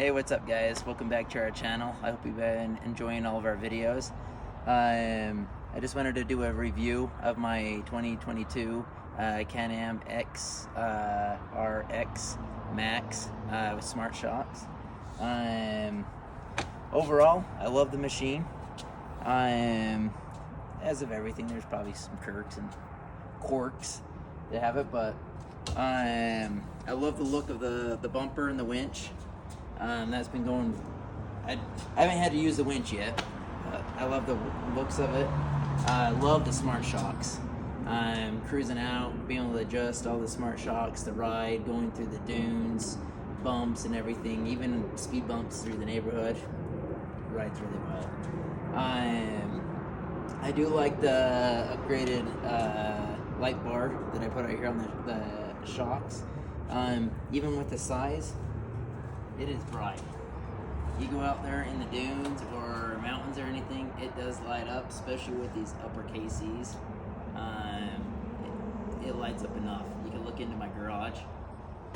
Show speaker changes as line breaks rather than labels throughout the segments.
Hey, what's up guys? Welcome back to our channel. I hope you've been enjoying all of our videos. I just wanted to do a review of my 2022 Can-Am X RX Max with smart shocks. Overall, I love the machine. As of everything, there's probably some quirks that have it, but I love the look of the bumper and the winch. That's been going. I haven't had to use the winch yet, but I love the looks of it. I love the smart shocks. Cruising out, being able to adjust all the smart shocks, the ride, going through the dunes, bumps and everything, even speed bumps through the neighborhood, rides really well. I do like the upgraded light bar that I put out here on the shocks. Even with the size, it is bright. You go out there in the dunes or mountains or anything, it does light up, especially with these upper KCs. It lights up enough. You can look into my garage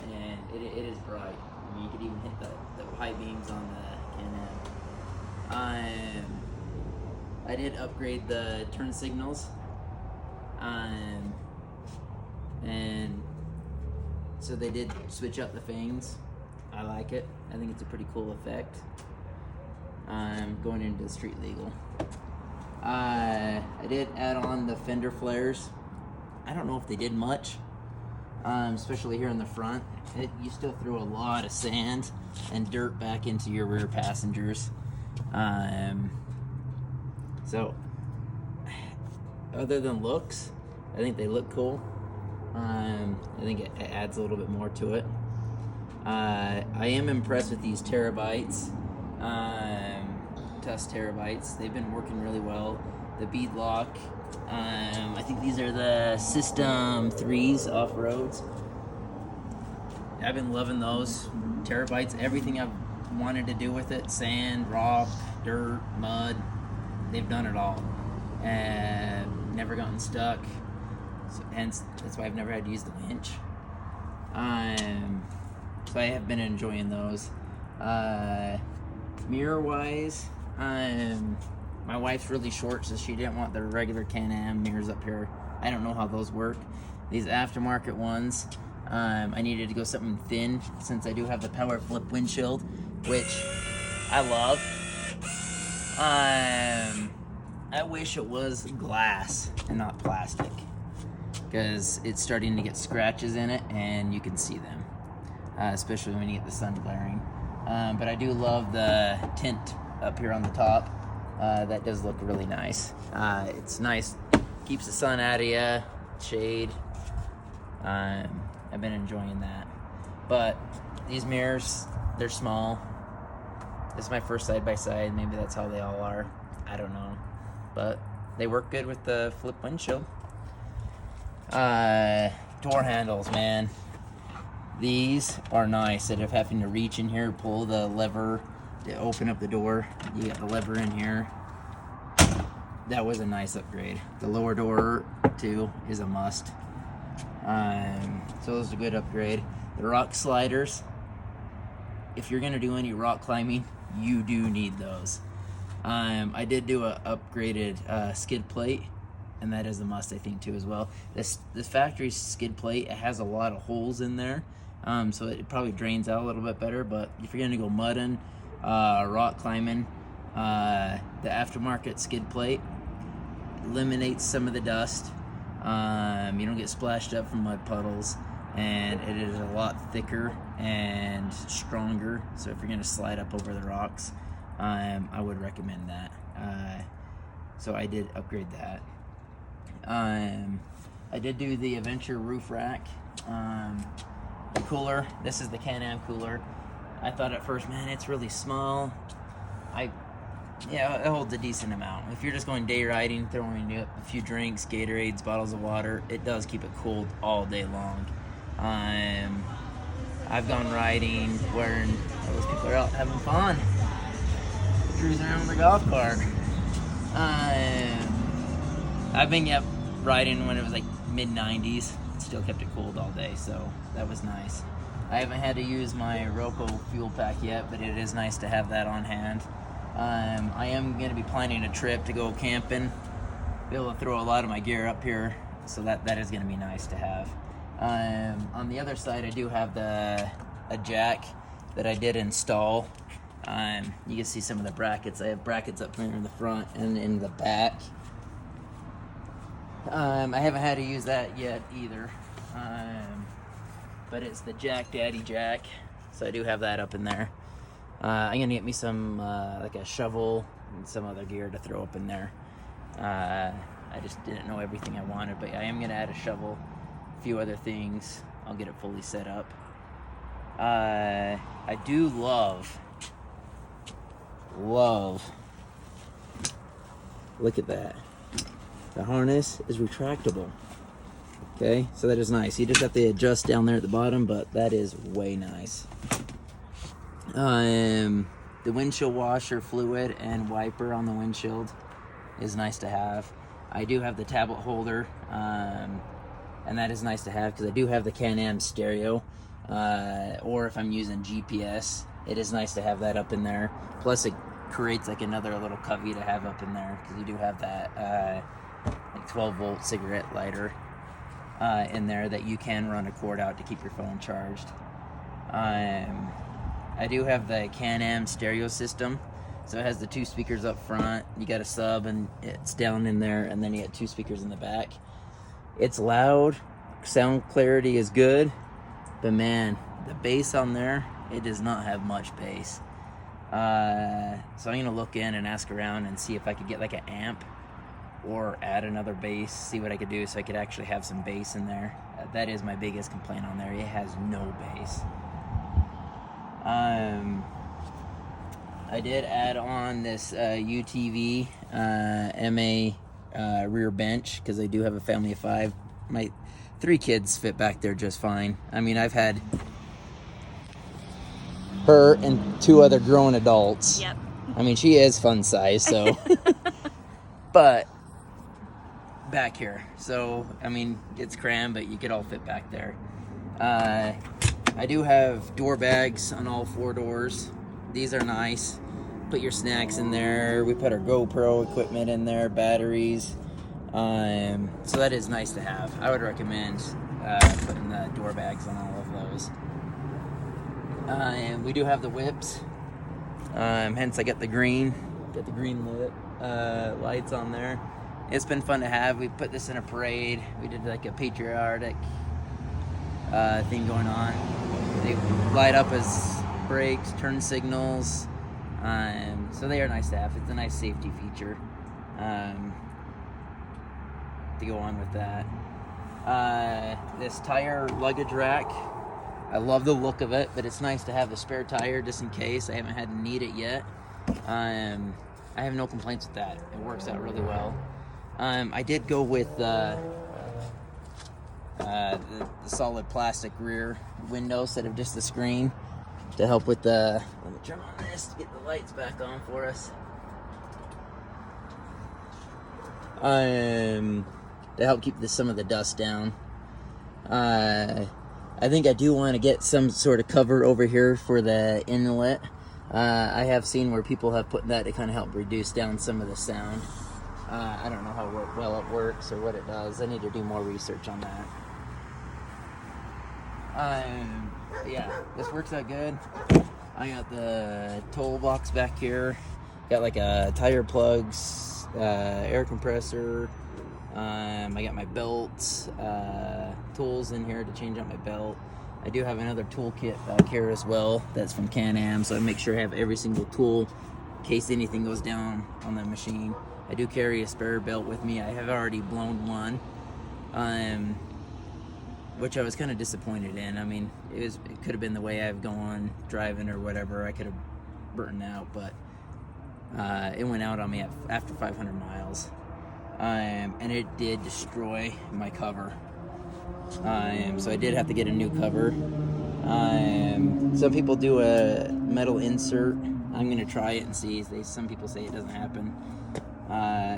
and it is bright. I mean, you could even hit the high beams on the Can-Am. I did upgrade the turn signals, and so they did switch out the fangs. I like it. I think it's a pretty cool effect. Going into the street legal. I did add on the Fender Flares. I don't know if they did much, especially here in the front. You still throw a lot of sand and dirt back into your rear passengers. So, other than looks, I think they look cool. I think it adds a little bit more to it. I am impressed with these terabytes, Tusk terabytes. They've been working really well. The bead lock, I think these are the System 3s off-roads. I've been loving those terabytes. Everything I've wanted to do with it, sand, rock, dirt, mud, they've done it all. Never gotten stuck, so hence that's why I've never had to use the winch. So I have been enjoying those. Mirror wise, my wife's really short, so she didn't want the regular Can-Am mirrors up here. I don't know how those work. These aftermarket ones, I needed to go something thin since I do have the power flip windshield, which I love. I wish it was glass and not plastic, because it's starting to get scratches in it and you can see them, especially when you get the sun glaring. But I do love the tint up here on the top. That does look really nice. It's nice, keeps the sun out of you, shade. I've been enjoying that. But these mirrors, they're small. This is my first side-by-side. Maybe that's how they all are. I don't know. But they work good with the flip windshield. Door handles, man. These are nice. Instead of having to reach in here, pull the lever to open up the door, you got the lever in here. That was a nice upgrade. The lower door too is a must. So it was a good upgrade. The rock sliders, if you're gonna do any rock climbing, you do need those. I did do a upgraded skid plate, and that is a must, I think, too, as well. This factory skid plate, it has a lot of holes in there, so it probably drains out a little bit better. But if you're gonna go mudding, rock climbing, the aftermarket skid plate eliminates some of the dust. You don't get splashed up from mud puddles, and it is a lot thicker and stronger. So if you're gonna slide up over the rocks, I would recommend that. So I did upgrade that. I did do the Adventure roof rack. The cooler, this is the Can-Am cooler. I thought at first, man, it's really small. Yeah, it holds a decent amount. If you're just going day riding, throwing up a few drinks, Gatorades, bottles of water, it does keep it cold all day long. I've gone riding wearing, those people are out having fun, cruising around with their golf cart. I've been riding when it was like mid-90s. It still kept it cold all day, so that was nice. I haven't had to use my Roku fuel pack yet, but it is nice to have that on hand. I am going to be planning a trip to go camping, be able to throw a lot of my gear up here, so that is going to be nice to have. On the other side, I do have a jack that I did install. You can see some of the brackets. I have brackets up here in the front and in the back. I haven't had to use that yet either, but it's the Jack Daddy Jack, so I do have that up in there. I'm gonna get me some like a shovel and some other gear to throw up in there. I just didn't know everything I wanted, but I am gonna add a shovel, a few other things. I'll get it fully set up. I do love. Look at that. The harness is retractable. Okay, so that is nice. You just have to adjust down there at the bottom, but that is way nice. The windshield washer fluid and wiper on the windshield is nice to have. I do have the tablet holder, and that is nice to have because I do have the Can-Am stereo, or if I'm using GPS, it is nice to have that up in there. Plus it creates like another little covey to have up in there because you do have that like 12-volt cigarette lighter in there that you can run a cord out to keep your phone charged. I do have the Can-Am stereo system, so it has the 2 speakers up front. You got a sub and it's down in there, and then you got 2 speakers in the back. It's loud, sound clarity is good, but man, the bass on there, it does not have much bass. So I'm gonna look in and ask around and see if I could get like an amp or add another bass, see what I could do so I could actually have some bass in there. That is my biggest complaint on there. It has no bass. I did add on this UTV MA rear bench because I do have a family of 5. My 3 kids fit back there just fine. I mean, I've had her and 2 other grown adults.
Yep.
I mean, she is fun size, so. But back here, so I mean, it's crammed, but you could all fit back there. I do have door bags on all 4 doors. These are nice. Put your snacks in there. We put our GoPro equipment in there, batteries. So that is nice to have. I would recommend putting the door bags on all of those. And we do have the whips. Hence I got the green lit lights on there. It's been fun to have. We put this in a parade. We did like a patriotic thing going on. They light up as brakes, turn signals. So they are nice to have. It's a nice safety feature to go on with that. This tire luggage rack, I love the look of it, but it's nice to have the spare tire just in case. I haven't had to need it yet. I have no complaints with that. It works out really well. I did go with the solid plastic rear window instead of just the screen to help with the. Let me turn on this to get the lights back on for us. To help keep some of the dust down. I think I do want to get some sort of cover over here for the inlet. I have seen where people have put that to kind of help reduce down some of the sound. I don't know how well it works or what it does. I need to do more research on that. Yeah, this works out good. I got the toolbox back here. Got like a tire plugs, air compressor. I got my belts, tools in here to change out my belt. I do have another toolkit back here as well. That's from Can-Am, so I make sure I have every single tool in case anything goes down on the machine. I do carry a spare belt with me. I have already blown one, which I was kind of disappointed in. I mean, it could have been the way I've gone driving or whatever. I could have burnt out, but it went out on me after 500 miles. And it did destroy my cover. So I did have to get a new cover. Some people do a metal insert. I'm gonna try it and see. Some people say it doesn't happen.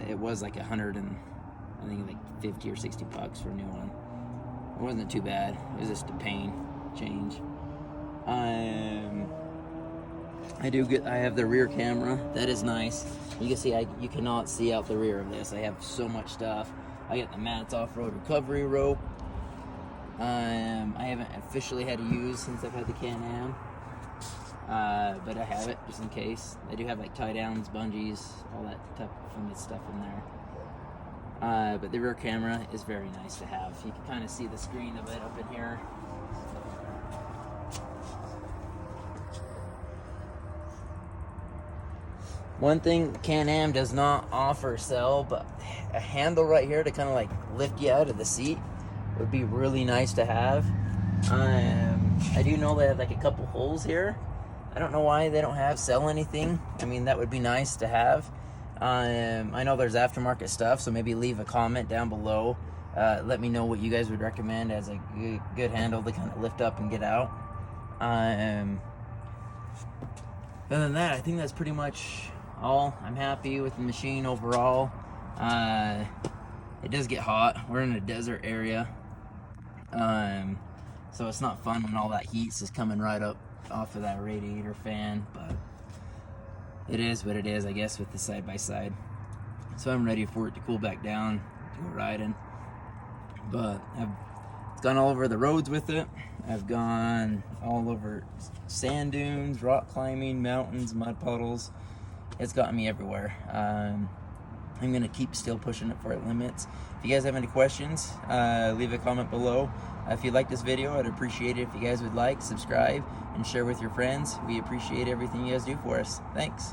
It was like I think like 50 or 60 bucks for a new one. It wasn't too bad. It was just a pain change. I have the rear camera. That is nice. You can see you cannot see out the rear of this. I have so much stuff. I got the Matt's off-road recovery rope. I haven't officially had to use since I've had the Can-Am. But I have it just in case. I do have like tie downs, bungees, all that type of fun stuff in there. But the rear camera is very nice to have. You can kind of see the screen of it up in here. One thing Can-Am does not offer or sell, but a handle right here to kind of like lift you out of the seat would be really nice to have. I do know they have like a couple holes here. I don't know why they don't sell anything. I mean, that would be nice to have. I know there's aftermarket stuff, so maybe leave a comment down below. Let me know what you guys would recommend as a good handle to kind of lift up and get out. Other than that, I think that's pretty much all. I'm happy with the machine overall. It does get hot. We're in a desert area, so it's not fun when all that heat's just coming right up off of that radiator fan, but it is what it is, I guess, with the side-by-side. So I'm ready for it to cool back down to go riding. But I've gone all over the roads with it. I've gone all over sand dunes, rock climbing, mountains, mud puddles. It's gotten me everywhere. I'm gonna keep still pushing it for its limits. If you guys have any questions, leave a comment below. If you like this video, I'd appreciate it if you guys would like, subscribe, and share with your friends. We appreciate everything you guys do for us. Thanks.